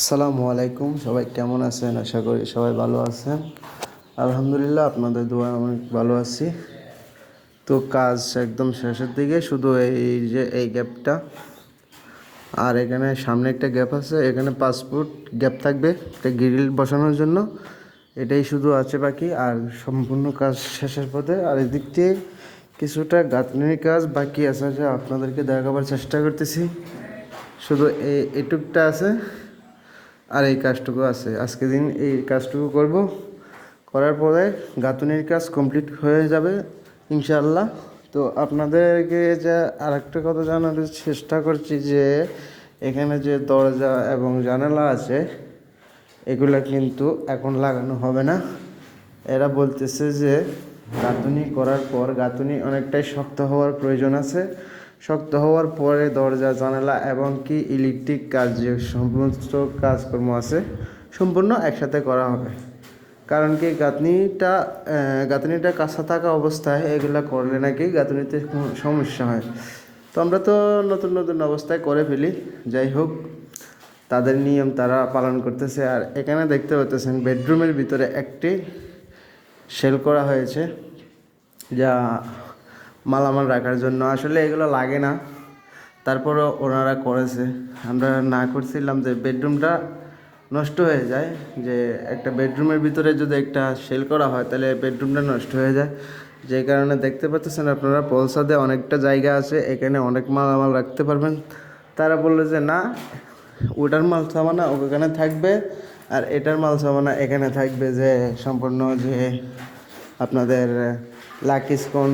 আসসালামু আলাইকুম, সবাই কেমন আছেন? আশা করি সবাই ভালো আছেন। আলহামদুলিল্লাহ, আপনাদের দোয়া অনেক ভালো আছি। তো কাজ একদম শেষের দিকে, শুধু এই যে এই গ্যাপটা আর এখানে সামনে একটা গ্যাপ আছে, এখানে 5 ফুট গ্যাপ থাকবে একটা গ্রিল বসানোর জন্য। এটাই শুধু আছে বাকি, আর সম্পূর্ণ কাজ শেষের পথে। আর এদিক দিয়ে কিছুটা গাঁথনির কাজ বাকি আছে, যা আপনাদেরকে দেখাবার চেষ্টা করতেছি। শুধু এটুকটা আছে আর এই কাজটুকু আছে। আজকে দিন এই কাজটুকু করব, করার পরে গাঁথনির কাজ কমপ্লিট হয়ে যাবে ইনশাআল্লাহ। তো আপনাদেরকে যা আরেকটা কথা জানার চেষ্টা করছি যে এখানে যে দরজা এবং জানালা আছে এগুলা কিন্তু এখন লাগানো হবে না। এরা বলতেছে যে গাঁথনি করার পর গাঁথনি অনেকটাই শক্ত হওয়ার প্রয়োজন আছে। শক্ত হওয়ার পরে দরজা জানালা এবং কি ইলেকট্রিক কাজ যে সমস্ত কাজকর্ম আছে সম্পূর্ণ একসাথে করা হবে। কারণ কি গাঁথনিটা কাঁচা থাকা অবস্থায় এগুলা করলে নাকি গাঁথনিতে সমস্যা হয়। তো আমরা তো নতুন নতুন অবস্থায় করে ফেলি। যাই হোক, তাদের নিয়ম তারা পালন করতেছে। আর এখানে দেখতে পাচ্ছেন বেডরুমের ভিতরে একটি সেল করা হয়েছে, যা মালামাল রাখার জন্য। আসলে এগুলো লাগে না, তারপরও ওনারা করেছে। আমরা না করছিলাম যে বেডরুমটা নষ্ট হয়ে যায়, যে একটা বেডরুমের ভিতরে যদি একটা সেল করা হয় তাহলে বেডরুমটা নষ্ট হয়ে যায়। যে কারণে দেখতে পাচ্ছেন আপনারা পলসাদে অনেকটা জায়গা আছে, এখানে অনেক মালামাল রাখতে পারবেন। তারা বললো যে না, ওটার মাল সামানা ওখানে থাকবে আর এটার মাল সামানা এখানে থাকবে। যে সম্পূর্ণ যে আপনাদের লাকি স্কোন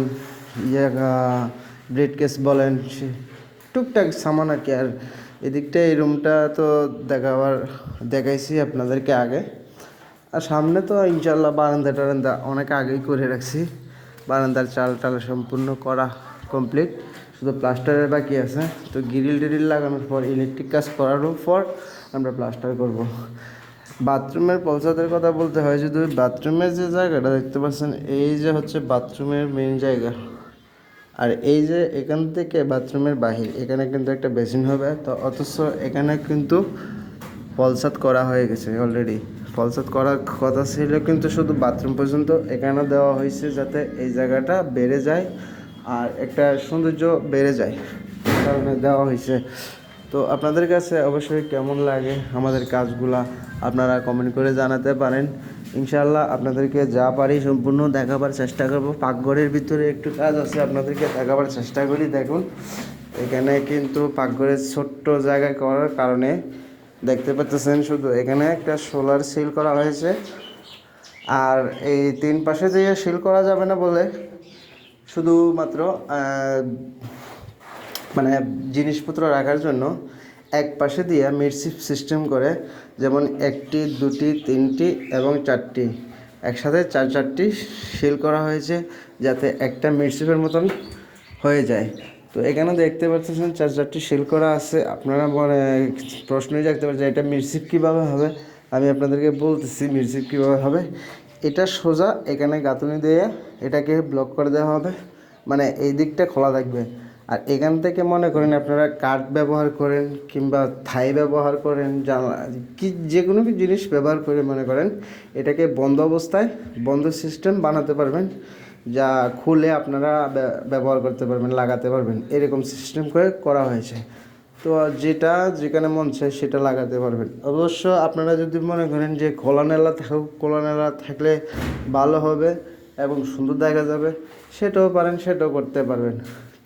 ব্রিড কেস বলেন, টুকটাক সামান আর কি। আর এদিকটা এই রুমটা তো দেখাইছি আপনাদেরকে আগে। আর সামনে তো ইনশাল্লাহ বারান্দা টারান্দা অনেক আগেই করে রাখছি। বারান্দার চাল টাল সম্পূর্ণ করা কমপ্লিট, শুধু প্লাস্টারের বাকি আছে। তো গ্রিল টিরিল লাগানোর পর ইলেকট্রিক কাজ করারও পর আমরা প্লাস্টার করব। বাথরুমের পলসাদের কথা বলতে হয়, যদি বাথরুমের যে জায়গাটা দেখতে পাচ্ছেন এই যে হচ্ছে বাথরুমের মেন জায়গা। আর এই যে এখান থেকে বাথরুমের বাহির এখানে কিন্তু একটা বেসিন হবে। তো অথচ এখানে কিন্তু পলসাদ করা হয়ে গেছে অলরেডি। পলসাদ করার কথা ছিল কিন্তু শুধু বাথরুম পর্যন্ত এখানে দেওয়া হয়েছে, যাতে এই জায়গাটা বেড়ে যায় আর একটা সৌন্দর্য বেড়ে যায়, কারণে দেওয়া হয়েছে। তো আপনাদের কাছে অবশ্যই কেমন লাগে আমাদের কাজগুলা আপনারা কমেন্ট করে জানাতে পারেন। ইনশাআল্লাহ আপনাদেরকে যা পারি সম্পূর্ণ দেখাবার চেষ্টা করব। পাকঘরের ভিতরে একটু কাজ আছে, আপনাদেরকে দেখাবার চেষ্টা করি। দেখুন, এখানে কিন্তু পাকঘরের ছোট্ট জায়গায় করার কারণে দেখতে পাচ্ছেন শুধু এখানে একটা সোলার সিল করা হয়েছে। আর এই 3 পাশে দিয়ে সিল করা যাবে না বলে শুধুমাত্র মানে জিনিসপত্র রাখার জন্য এক পাশে দিয়ে মিডশিপ সিস্টেম করে, যেমন 1টি 2টি 3টি এবং 4টি একসাথে 4টি সিল করা হয়েছে, যাতে একটা মিডশিপের মতন হয়ে যায়। তো এখানে দেখতে পাচ্ছেন 4টি সিল করা আছে। আপনারা প্রশ্নই জাগতে পারে যে এটা মিডশিপ কীভাবে হবে। আমি আপনাদেরকে বলতেছি মিডশিপ কীভাবে হবে। এটা সোজা এখানে গাঁথনি দিয়ে এটাকে ব্লক করে দেওয়া হবে, মানে এই দিকটা খোলা থাকবে। আর এখান থেকে মনে করেন আপনারা কাঠ ব্যবহার করেন কিংবা থাই ব্যবহার করেন, কি যে কোনো জিনিস ব্যবহার করে মনে করেন এটাকে বন্ধ অবস্থায় বন্ধ সিস্টেম বানাতে পারবেন, যা খুলে আপনারা ব্যবহার করতে পারবেন, লাগাতে পারবেন। এরকম সিস্টেম করে করা হয়েছে। তো যেটা যেখানে মন চায় সেটা লাগাতে পারবেন। অবশ্য আপনারা যদি মনে করেন যে খোলা নেলা থাকলে ভালো হবে এবং সুন্দর দেখা যাবে, সেটাও পারেন, সেটাও করতে পারবেন।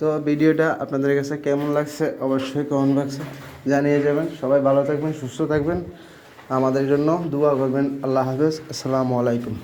তো ভিডিওটা আপনাদের কাছে কেমন লাগছে অবশ্যই কমেন্ট বক্সে জানিয়ে যাবেন। সবাই ভালো থাকবেন, সুস্থ থাকবেন, আমাদের জন্য দোয়া করবেন। আল্লাহ হাফেজ, আসসালামু আলাইকুম।